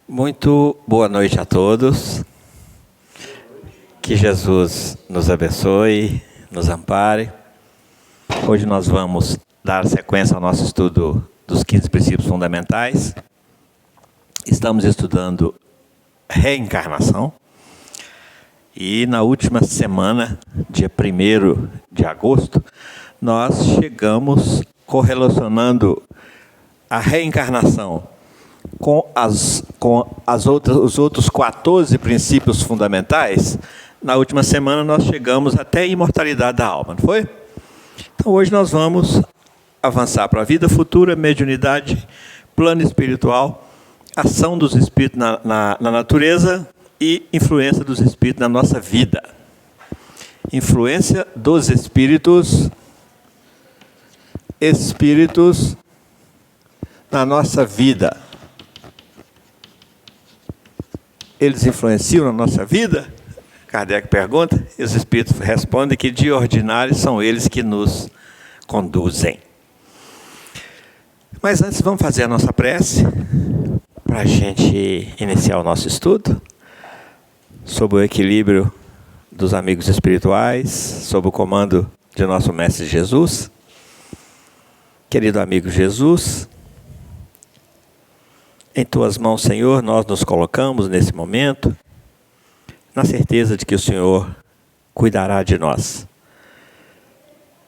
Muito boa noite a todos. Que Jesus nos abençoe, nos ampare. Hoje nós vamos dar sequência ao nosso estudo dos 15 princípios fundamentais. Estamos estudando reencarnação. E na última semana, dia 1º de agosto, nós chegamos correlacionando a reencarnação com os outros 14 princípios fundamentais. Na última semana nós chegamos até a imortalidade da alma, não foi? Então hoje nós vamos avançar para a vida futura, mediunidade, plano espiritual, ação dos espíritos na natureza e influência dos espíritos na nossa vida. Influência dos espíritos na nossa vida. Eles influenciam na nossa vida? Kardec pergunta, e os espíritos respondem que de ordinário são eles que nos conduzem. Mas antes vamos fazer a nossa prece, para a gente iniciar o nosso estudo, sob o equilíbrio dos amigos espirituais, sob o comando de nosso Mestre Jesus. Querido amigo Jesus, em Tuas mãos, Senhor, nós nos colocamos nesse momento, na certeza de que o Senhor cuidará de nós.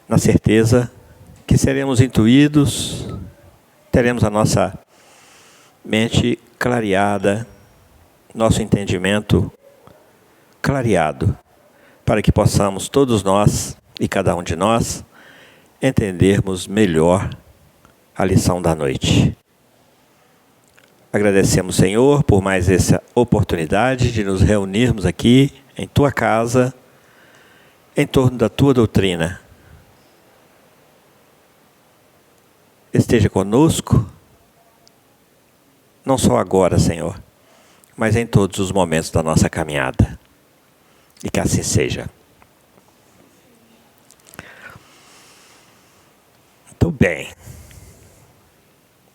Na certeza que seremos intuídos, teremos a nossa mente clareada, nosso entendimento clareado, para que possamos todos nós e cada um de nós entendermos melhor a lição da noite. Agradecemos, Senhor, por mais essa oportunidade de nos reunirmos aqui em Tua casa, em torno da Tua doutrina. Esteja conosco, não só agora, Senhor, mas em todos os momentos da nossa caminhada. E que assim seja. Muito bem.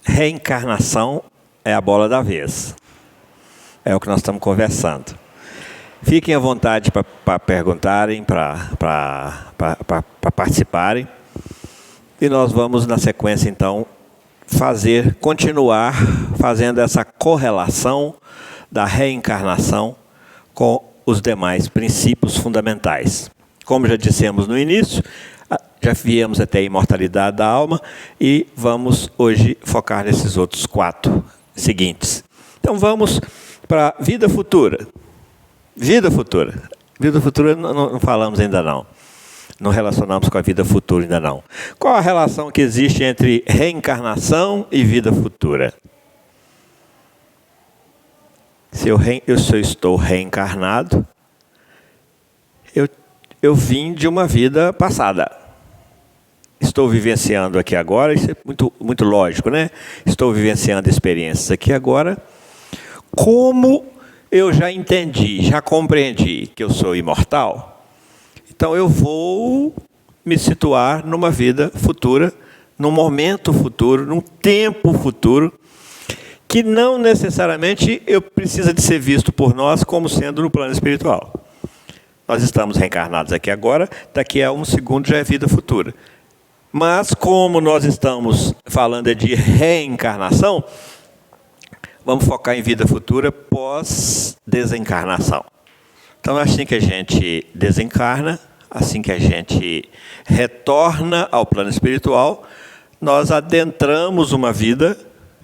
Reencarnação é a bola da vez. É o que nós estamos conversando. Fiquem à vontade para perguntarem, para participarem. E nós vamos, na sequência, então, continuar fazendo essa correlação da reencarnação com os demais princípios fundamentais. Como já dissemos no início, já viemos até a imortalidade da alma e vamos hoje focar nesses outros 4 seguintes. Então vamos para a vida futura. Vida futura. Vida futura não falamos ainda não. Não relacionamos com a vida futura ainda não. Qual a relação que existe entre reencarnação e vida futura? Se eu estou reencarnado, eu vim de uma vida passada. Estou vivenciando aqui agora, isso é muito lógico, né? Estou vivenciando experiências aqui agora. Como eu já entendi, já compreendi que eu sou imortal, então eu vou me situar numa vida futura, num momento futuro, num tempo futuro, que não necessariamente precisa de ser visto por nós como sendo no plano espiritual. Nós estamos reencarnados aqui agora, daqui a 1 segundo já é vida futura. Mas como nós estamos falando de reencarnação, vamos focar em vida futura pós-desencarnação. Então, assim que a gente desencarna, assim que a gente retorna ao plano espiritual, nós adentramos uma vida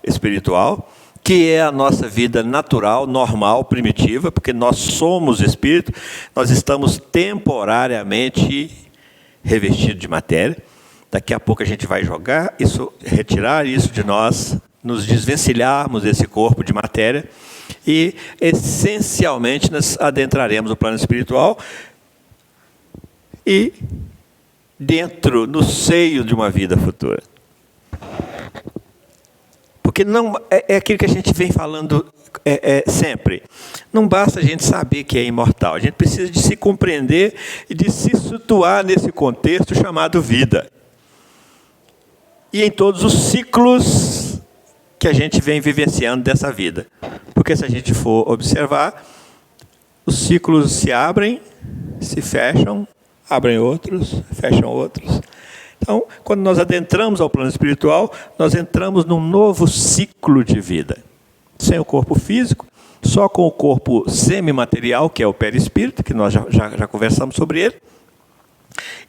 espiritual, que é a nossa vida natural, normal, primitiva, porque nós somos espírito, nós estamos temporariamente revestidos de matéria. Daqui a pouco a gente vai retirar isso de nós, nos desvencilharmos desse corpo de matéria e, essencialmente, nós adentraremos o plano espiritual e no seio de uma vida futura. Porque não é aquilo que a gente vem falando sempre. Não basta a gente saber que é imortal. A gente precisa de se compreender e de se situar nesse contexto chamado vida. E em todos os ciclos que a gente vem vivenciando dessa vida. Porque se a gente for observar, os ciclos se abrem, se fecham, abrem outros, fecham outros. Então, quando nós adentramos ao plano espiritual, nós entramos num novo ciclo de vida. Sem o corpo físico, só com o corpo semimaterial, que é o perispírito, que nós já conversamos sobre ele,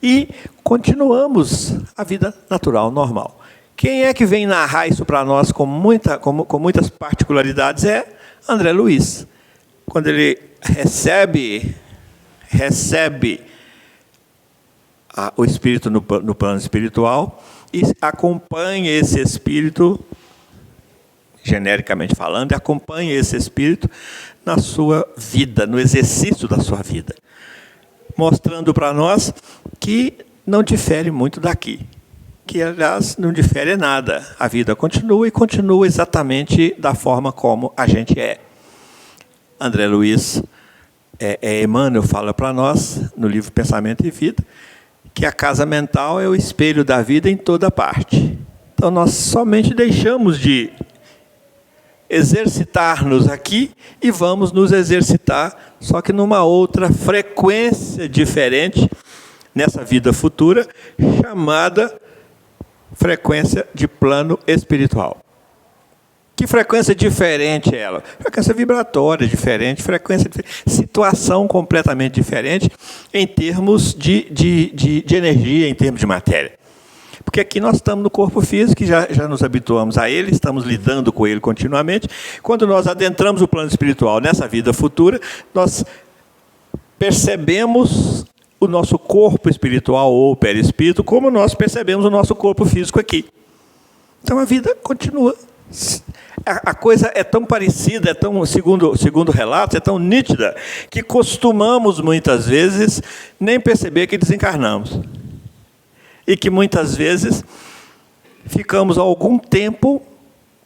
e continuamos a vida natural, normal. Quem é que vem narrar isso para nós com muitas particularidades é André Luiz. Quando ele recebe o espírito no plano espiritual e acompanha esse espírito, genericamente falando, acompanha esse espírito na sua vida, no exercício da sua vida, mostrando para nós que não difere muito daqui, que, aliás, não difere nada. A vida continua e continua exatamente da forma como a gente é. André Luiz, Emmanuel fala para nós, no livro Pensamento e Vida, que a casa mental é o espelho da vida em toda parte. Então, nós somente deixamos de exercitar-nos aqui e vamos nos exercitar, só que numa outra frequência diferente, nessa vida futura, chamada frequência de plano espiritual. Que frequência diferente é ela? Frequência vibratória diferente, frequência diferente, situação completamente diferente em termos de energia, em termos de matéria. Porque aqui nós estamos no corpo físico, que já nos habituamos a ele, estamos lidando com ele continuamente. Quando nós adentramos o plano espiritual nessa vida futura, nós percebemos o nosso corpo espiritual ou perispírito como nós percebemos o nosso corpo físico aqui. Então a vida continua. A coisa é tão parecida, segundo relatos, é tão nítida, que costumamos muitas vezes nem perceber que desencarnamos. E que muitas vezes ficamos algum tempo,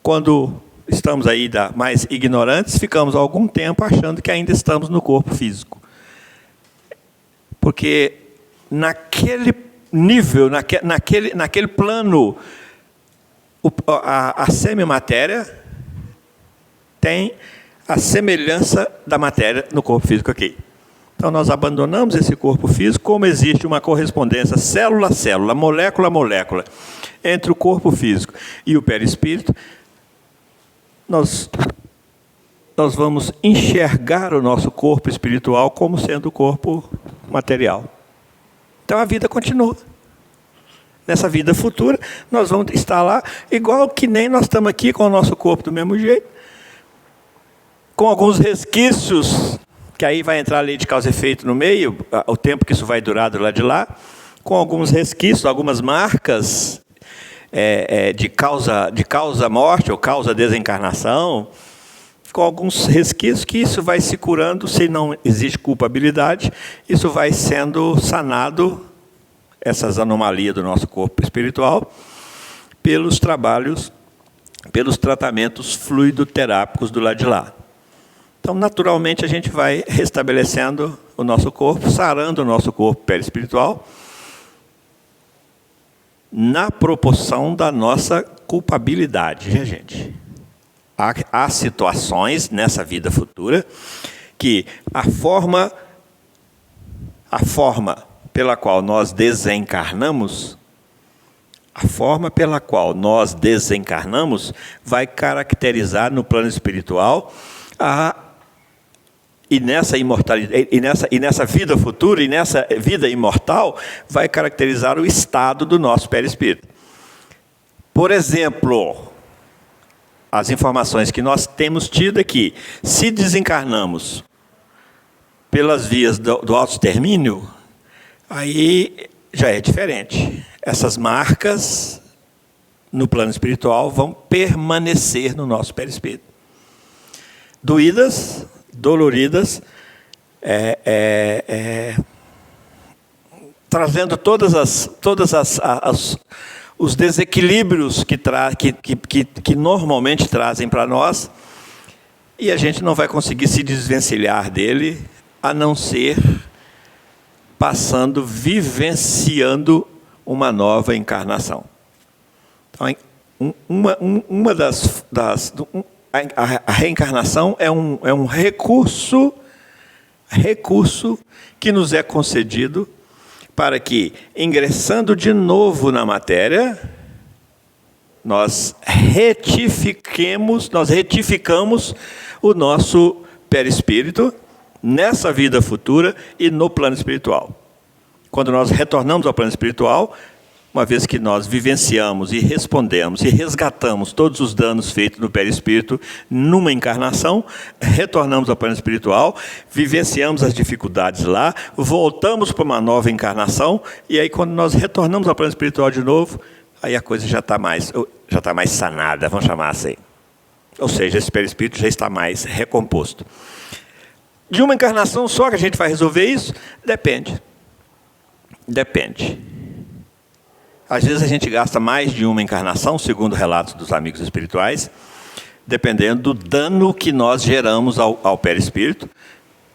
quando estamos aí mais ignorantes, ficamos algum tempo achando que ainda estamos no corpo físico. Porque naquele nível, naquele plano, a semimatéria tem a semelhança da matéria no corpo físico aqui. Então, nós abandonamos esse corpo físico, como existe uma correspondência célula a célula, molécula a molécula, entre o corpo físico e o perispírito, nós vamos enxergar o nosso corpo espiritual como sendo o corpo material. Então, a vida continua. Nessa vida futura, nós vamos estar lá, igual que nem nós estamos aqui com o nosso corpo do mesmo jeito, com alguns resquícios, que aí vai entrar a lei de causa e efeito no meio, o tempo que isso vai durar do lado de lá, com alguns resquícios, algumas marcas de causa-morte ou causa-desencarnação, com alguns resquícios que isso vai se curando, se não existe culpabilidade, isso vai sendo sanado, essas anomalias do nosso corpo espiritual, pelos tratamentos fluidoterápicos do lado de lá. Então, naturalmente, a gente vai restabelecendo o nosso corpo, sarando o nosso corpo perispiritual, na proporção da nossa culpabilidade, gente. Há situações nessa vida futura que a forma pela qual nós desencarnamos, vai caracterizar no plano espiritual e nessa imortalidade, e nessa vida futura, e nessa vida imortal, vai caracterizar o estado do nosso perispírito. Por exemplo, as informações que nós temos tido aqui, se desencarnamos pelas vias do autoextermínio, aí já é diferente. Essas marcas no plano espiritual vão permanecer no nosso perispírito. Doídas, doloridas, trazendo todas os desequilíbrios que normalmente trazem para nós, e a gente não vai conseguir se desvencilhar dele, a não ser vivenciando uma nova encarnação. Então, a reencarnação é um recurso que nos é concedido para que, ingressando de novo na matéria, nós retificamos o nosso perispírito nessa vida futura e no plano espiritual. Quando nós retornamos ao plano espiritual, uma vez que nós vivenciamos e respondemos e resgatamos todos os danos feitos no perispírito numa encarnação, retornamos ao plano espiritual, vivenciamos as dificuldades lá, voltamos para uma nova encarnação, e aí quando nós retornamos ao plano espiritual de novo, aí a coisa já está mais sanada, vamos chamar assim. Ou seja, esse perispírito já está mais recomposto. De uma encarnação só que a gente vai resolver isso? Depende. Às vezes a gente gasta mais de uma encarnação, segundo relatos dos amigos espirituais, dependendo do dano que nós geramos ao perispírito,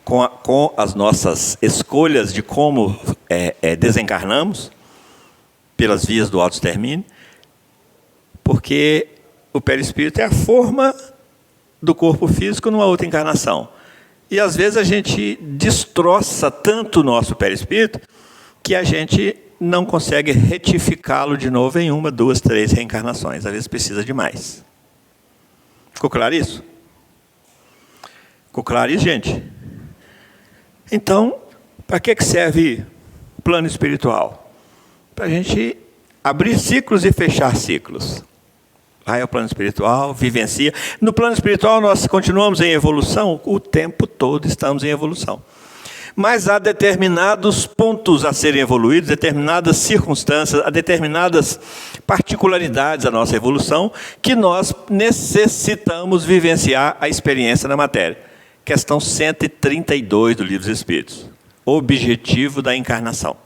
com as nossas escolhas de como desencarnamos, pelas vias do autoextermínio, porque o perispírito é a forma do corpo físico numa outra encarnação. E às vezes a gente destroça tanto o nosso perispírito que a gente não consegue retificá-lo de novo em 1, 2, 3 reencarnações. Às vezes precisa de mais. Ficou claro isso? Ficou claro isso, gente? Então, para que serve o plano espiritual? Para a gente abrir ciclos e fechar ciclos. Vai ao plano espiritual, vivencia. No plano espiritual nós continuamos em evolução, o tempo todo estamos em evolução. Mas há determinados pontos a serem evoluídos, determinadas circunstâncias, há determinadas particularidades da nossa evolução que nós necessitamos vivenciar a experiência na matéria. Questão 132 do Livro dos Espíritos. Objetivo da encarnação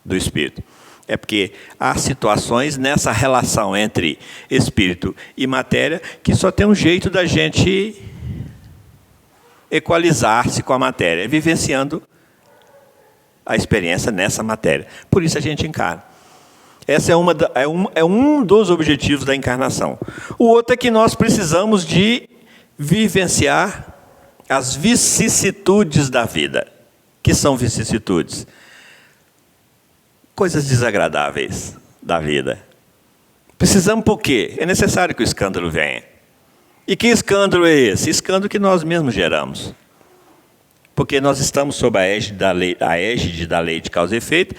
do espírito. É porque há situações nessa relação entre espírito e matéria que só tem um jeito da gente equalizar-se com a matéria, vivenciando a experiência nessa matéria. Por isso a gente encarna. Esse é um dos objetivos da encarnação. O outro é que nós precisamos de vivenciar as vicissitudes da vida. Que são vicissitudes? Coisas desagradáveis da vida. Precisamos por quê? É necessário que o escândalo venha. E que escândalo é esse? Escândalo que nós mesmos geramos. Porque nós estamos sob a égide da lei de causa e efeito,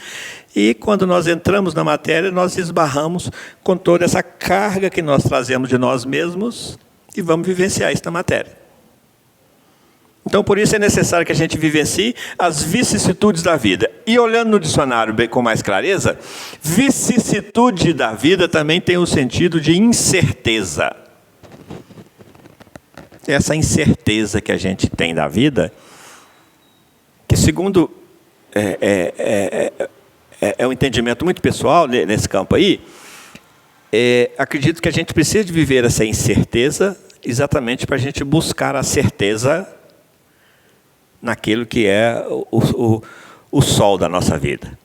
e quando nós entramos na matéria, nós esbarramos com toda essa carga que nós trazemos de nós mesmos e vamos vivenciar isso na matéria. Então, por isso é necessário que a gente vivencie as vicissitudes da vida. E olhando no dicionário bem com mais clareza, vicissitude da vida também tem o sentido de incerteza. Essa incerteza que a gente tem da vida, que segundo é um entendimento muito pessoal nesse campo aí, acredito que a gente precisa de viver essa incerteza exatamente para a gente buscar a certeza naquilo que é o sol da nossa vida.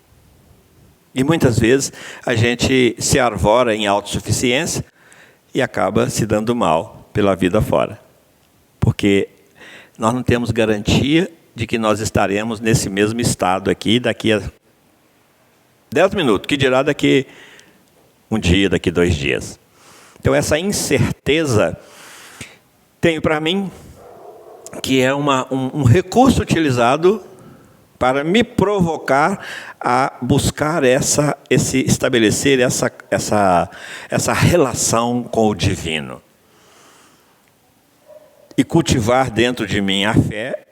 E muitas vezes a gente se arvora em autossuficiência e acaba se dando mal pela vida fora. Porque nós não temos garantia de que nós estaremos nesse mesmo estado aqui daqui a 10 minutos, que dirá daqui um dia, daqui 2 dias. Então essa incerteza tem para mim que é um recurso utilizado para me provocar a buscar estabelecer essa relação com o divino. E cultivar dentro de mim a fé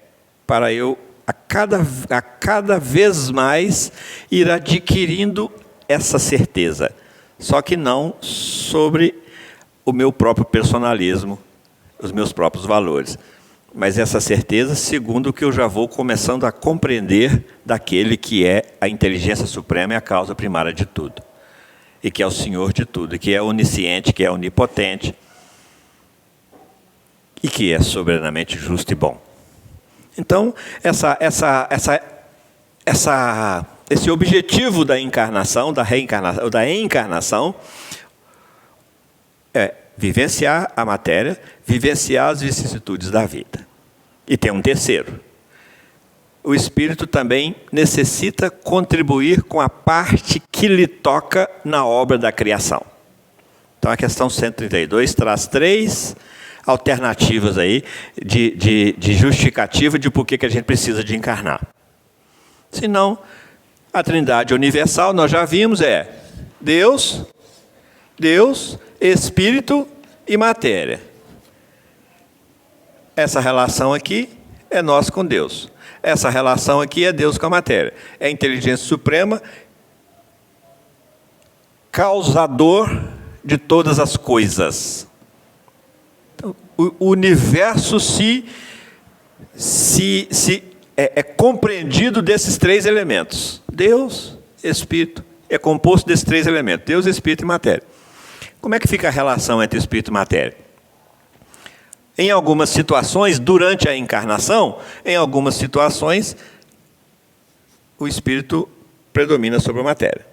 para eu, a cada vez mais, ir adquirindo essa certeza. Só que não sobre o meu próprio personalismo, os meus próprios valores. Mas essa certeza segundo o que eu já vou começando a compreender daquele que é a inteligência suprema e a causa primária de tudo. e que é o Senhor de tudo, e que é onisciente, que é onipotente, e que é soberanamente justo e bom. Então, esse objetivo da encarnação, da reencarnação, da encarnação, é vivenciar a matéria, vivenciar as vicissitudes da vida. E tem um terceiro. O espírito também necessita contribuir com a parte que lhe toca na obra da criação. Então a questão 132 traz 3 alternativas aí de justificativa de por que a gente precisa de encarnar. Senão, a Trindade universal, nós já vimos, é Deus, Espírito e matéria. Essa relação aqui é nós com Deus. Essa relação aqui é Deus com a matéria. É a inteligência suprema, causador de todas as coisas. Então, o universo é compreendido desses 3 elementos. Deus, Espírito, é composto desses 3 elementos. Deus, Espírito e matéria. Como é que fica a relação entre Espírito e matéria? Em algumas situações, durante a encarnação, em algumas situações, o Espírito predomina sobre a matéria.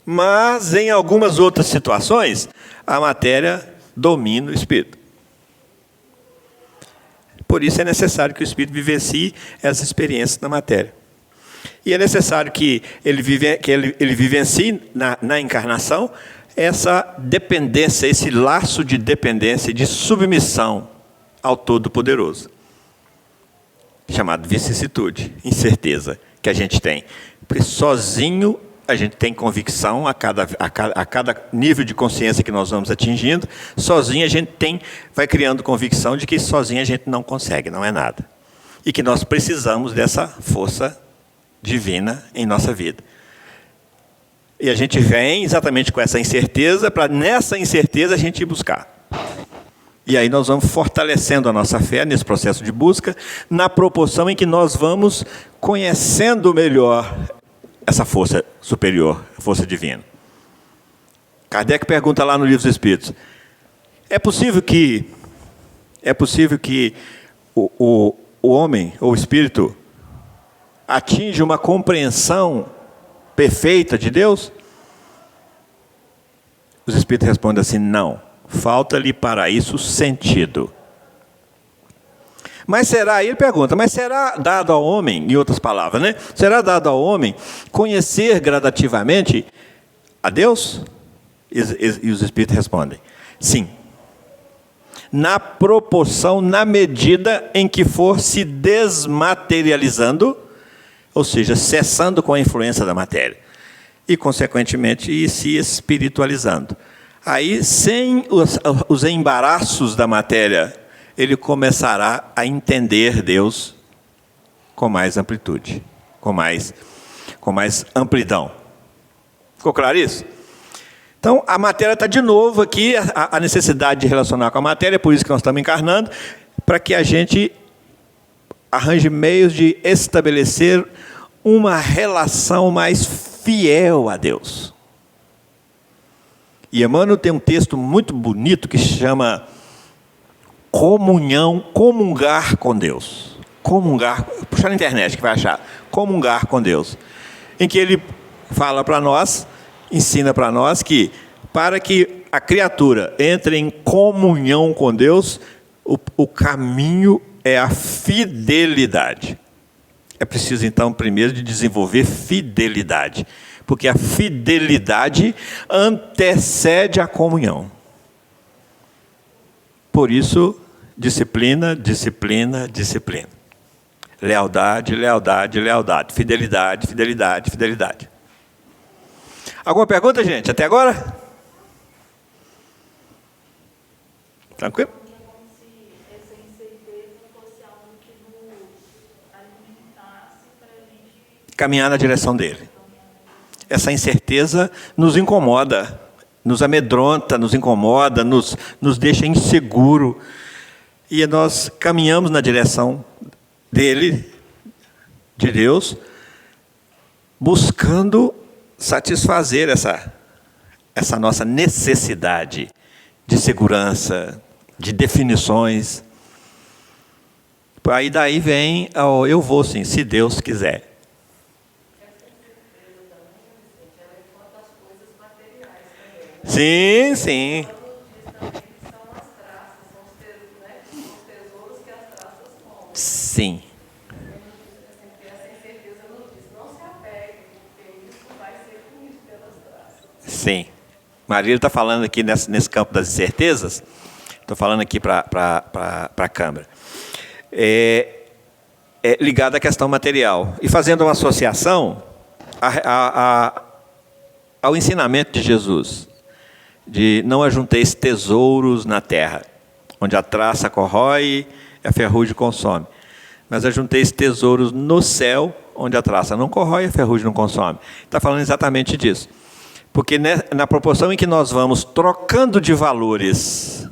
Mas, em algumas outras situações, a matéria domina o Espírito. Por isso é necessário que o Espírito vivencie essas experiências na matéria. E é necessário que ele vivencie na encarnação essa dependência, esse laço de dependência, de submissão ao Todo-Poderoso, chamado vicissitude, incerteza que a gente tem. Porque sozinho a gente tem convicção, a cada nível de consciência que nós vamos atingindo, sozinho a gente vai criando convicção de que sozinho a gente não consegue, não é nada. E que nós precisamos dessa força divina em nossa vida. E a gente vem exatamente com essa incerteza, para nessa incerteza a gente ir buscar. E aí nós vamos fortalecendo a nossa fé nesse processo de busca, na proporção em que nós vamos conhecendo melhor essa força superior, a força divina. Kardec pergunta lá no Livro dos Espíritos, é possível que o homem, ou o espírito, atinja uma compreensão perfeita de Deus? Os espíritos respondem assim, não. Falta-lhe para isso sentido. Mas será, ele pergunta, mas será dado ao homem, em outras palavras, né? Será dado ao homem conhecer gradativamente a Deus? E os espíritos respondem, sim. Na proporção, na medida em que for se desmaterializando, ou seja, cessando com a influência da matéria. E, consequentemente, ir se espiritualizando. Aí, sem os embaraços da matéria, ele começará a entender Deus com mais amplitude, com mais amplidão. Ficou claro isso? Então, a matéria está de novo aqui, a necessidade de relacionar com a matéria, por isso que nós estamos encarnando, para que a gente arranje meios de estabelecer uma relação mais fiel a Deus. E Emmanuel tem um texto muito bonito que se chama comungar com Deus. Puxa na internet que vai achar. Comungar com Deus. Em que ele fala para nós, ensina para nós que para que a criatura entre em comunhão com Deus, o caminho é a fidelidade. É preciso, então, primeiro de desenvolver fidelidade. Porque a fidelidade antecede a comunhão. Por isso, disciplina, disciplina, disciplina. Lealdade, lealdade, lealdade. Fidelidade, fidelidade, fidelidade. Alguma pergunta, gente? Até agora? Tranquilo? Caminhar na direção dele. Essa incerteza nos incomoda, nos amedronta, nos incomoda, nos deixa inseguro. E nós caminhamos na direção dele, de Deus, buscando satisfazer essa nossa necessidade de segurança, de definições. Aí daí vem, eu vou sim, se Deus quiser. Sim, sim. Sim. Sim. Marília está falando aqui nesse campo das incertezas. Estou falando aqui para a Câmara. Ligado à questão material. E fazendo uma associação ao ensinamento de Jesus, de não ajunteis tesouros na terra, onde a traça corrói e a ferrugem consome. Mas ajunteis tesouros no céu, onde a traça não corrói e a ferrugem não consome. Está falando exatamente disso. Porque na proporção em que nós vamos trocando de valores,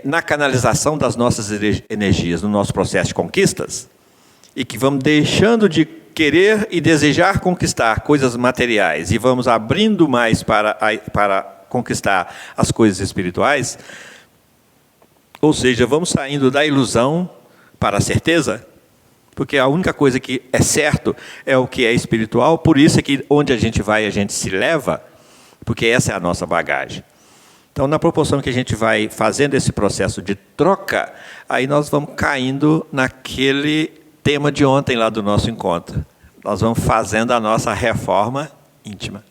na canalização das nossas energias, no nosso processo de conquistas, e que vamos deixando de querer e desejar conquistar coisas materiais e vamos abrindo mais para conquistar as coisas espirituais, ou seja, vamos saindo da ilusão para a certeza, porque a única coisa que é certo é o que é espiritual, por isso é que onde a gente vai, a gente se leva, porque essa é a nossa bagagem. Então, na proporção que a gente vai fazendo esse processo de troca, aí nós vamos caindo naquele tema de ontem lá do nosso encontro. Nós vamos fazendo a nossa reforma íntima.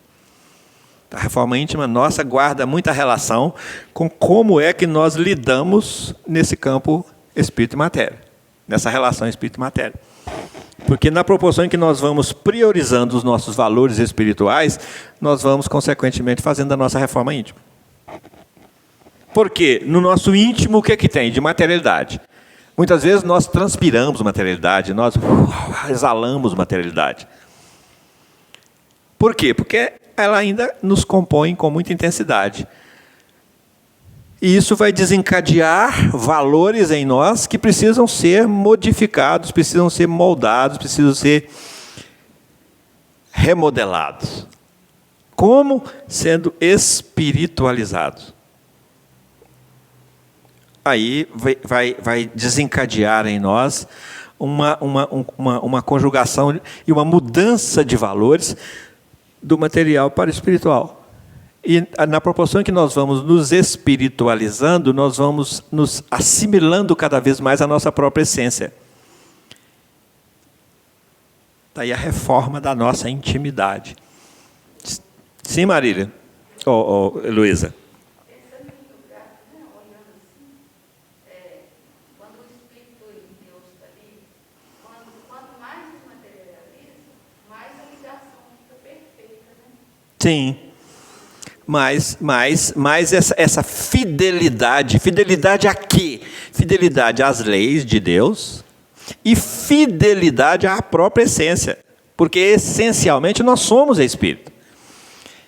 A reforma íntima nossa guarda muita relação com como é que nós lidamos nesse campo espírito e matéria, nessa relação espírito e matéria. Porque na proporção em que nós vamos priorizando os nossos valores espirituais, nós vamos, consequentemente, fazendo a nossa reforma íntima. Porque no nosso íntimo, o que é que tem? De materialidade. Muitas vezes nós transpiramos materialidade, nós exalamos materialidade. Por quê? Porque ela ainda nos compõe com muita intensidade. E isso vai desencadear valores em nós que precisam ser modificados, precisam ser moldados, precisam ser remodelados. Como? Sendo espiritualizados. Aí vai desencadear em nós uma conjugação e uma mudança de valores do material para o espiritual. E na proporção que nós vamos nos espiritualizando, nós vamos nos assimilando cada vez mais à nossa própria essência. Daí a reforma da nossa intimidade. Sim, Marília? Luísa? Sim, mas essa fidelidade a quê? Fidelidade às leis de Deus e fidelidade à própria essência, porque essencialmente nós somos espírito.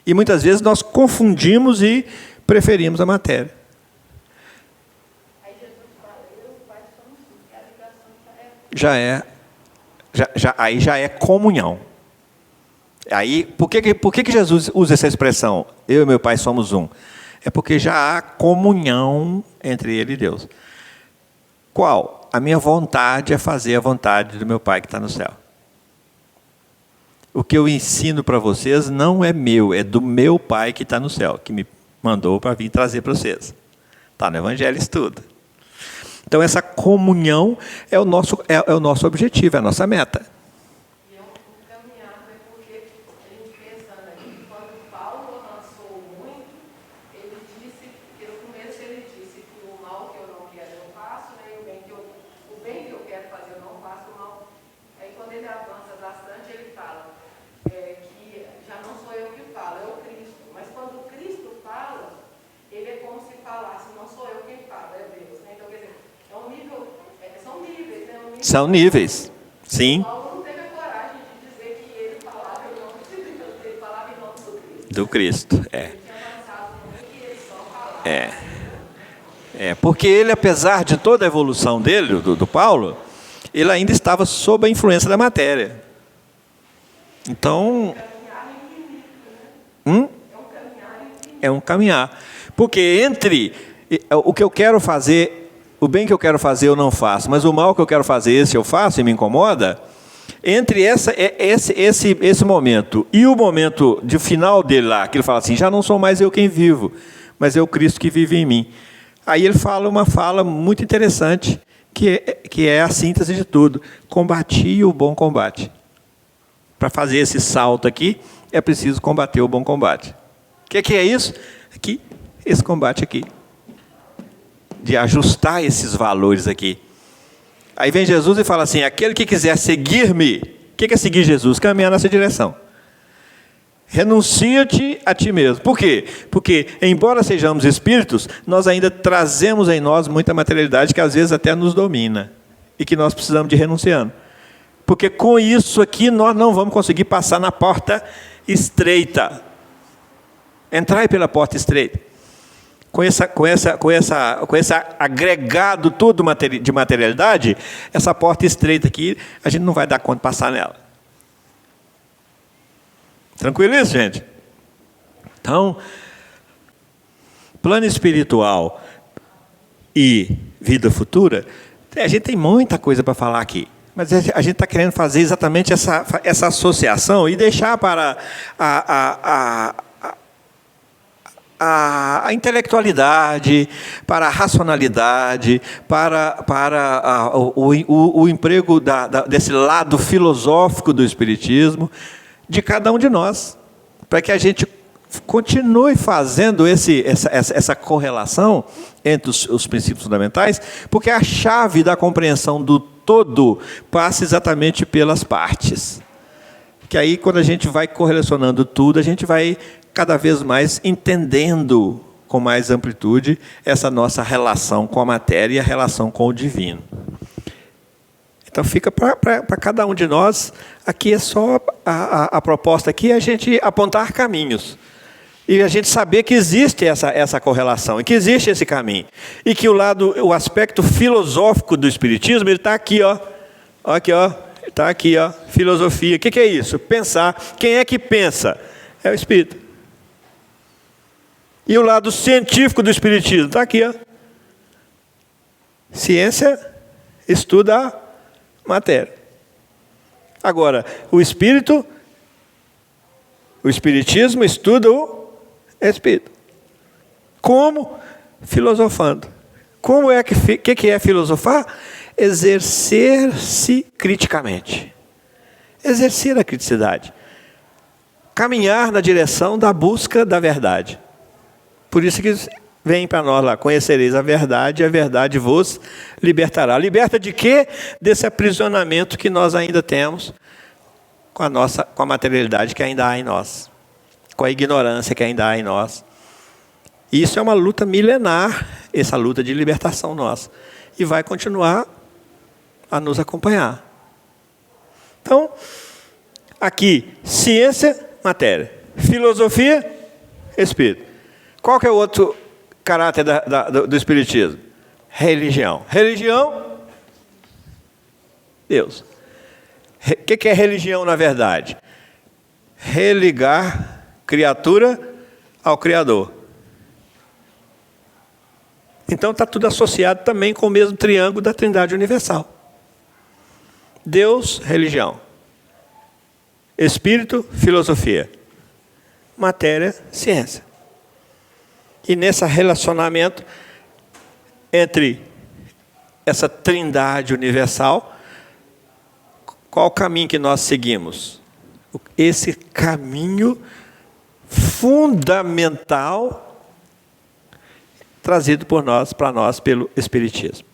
E muitas vezes nós confundimos e preferimos a matéria. Aí Jesus fala, eu e o Pai somos um, a ligação aí já é comunhão. Aí, por que Jesus usa essa expressão? Eu e meu Pai somos um. É porque já há comunhão entre Ele e Deus. Qual? A minha vontade é fazer a vontade do meu Pai que está no céu. O que eu ensino para vocês não é meu, é do meu Pai que está no céu, que me mandou para vir trazer para vocês. Está no Evangelho, estuda. Então, essa comunhão é o nosso objetivo, é a nossa meta. São níveis, sim. Paulo não teve a coragem de dizer que ele falava em nome de Deus, ele falava em nome do Cristo. Do Cristo, é. Ele tinha avançado muito que ele só falava. Porque ele, apesar de toda a evolução dele, do Paulo, ele ainda estava sob a influência da matéria. Então, É um caminhar. Porque entre o que eu quero fazer, o bem que eu quero fazer eu não faço, mas o mal que eu quero fazer, esse eu faço e me incomoda, entre esse momento e o momento de final dele lá, que ele fala assim, já não sou mais eu quem vivo, mas é o Cristo que vive em mim. Aí ele fala uma fala muito interessante, que é a síntese de tudo. Combati o bom combate. Para fazer esse salto aqui, é preciso combater o bom combate. O que é isso? Aqui, esse combate aqui. De ajustar esses valores aqui. Aí vem Jesus e fala assim, aquele que quiser seguir-me, o que é seguir Jesus? Caminhar nessa direção. Renuncia-te a ti mesmo. Por quê? Porque, embora sejamos espíritos, nós ainda trazemos em nós muita materialidade que às vezes até nos domina. E que nós precisamos de renunciando. Porque com isso aqui nós não vamos conseguir passar na porta estreita. Entrar pela porta estreita. Com esse agregado todo de materialidade, essa porta estreita aqui, a gente não vai dar conta de passar nela. Tranquilo isso, gente? Então, plano espiritual e vida futura, a gente tem muita coisa para falar aqui. Mas a gente está querendo fazer exatamente essa associação e deixar para a intelectualidade, para a racionalidade, para o emprego desse lado filosófico do Espiritismo, de cada um de nós, para que a gente continue fazendo essa correlação entre os princípios fundamentais, porque a chave da compreensão do todo passa exatamente pelas partes. Que aí, quando a gente vai correlacionando tudo, a gente vai cada vez mais entendendo com mais amplitude essa nossa relação com a matéria e a relação com o divino. Então fica para cada um de nós, aqui é só a proposta aqui é a gente apontar caminhos. E a gente saber que existe essa correlação, e que existe esse caminho. E que o aspecto filosófico do Espiritismo, ele está aqui, ó. Aqui, ó. Está aqui, ó. Filosofia. O que é isso? Pensar. Quem é que pensa? É o Espírito. E o lado científico do Espiritismo está aqui, ó. Ciência estuda a matéria. Agora, o Espiritismo estuda o Espírito. Como? Filosofando. Como é que é filosofar? Exercer-se criticamente. Exercer a criticidade. Caminhar na direção da busca da verdade. Por isso que vem para nós lá, conhecereis a verdade vos libertará. Liberta de quê? Desse aprisionamento que nós ainda temos com a materialidade que ainda há em nós, com a ignorância que ainda há em nós. E isso é uma luta milenar, essa luta de libertação nossa. E vai continuar a nos acompanhar. Então, aqui, ciência, matéria. Filosofia, espírito. Qual que é o outro caráter do Espiritismo? Religião. Religião, Deus. O que é religião, na verdade? Religar criatura ao Criador. Então está tudo associado também com o mesmo triângulo da Trindade Universal. Deus, religião. Espírito, filosofia. Matéria, ciência. E nesse relacionamento entre essa Trindade Universal, qual o caminho que nós seguimos? Esse caminho fundamental trazido por nós, para nós, pelo Espiritismo.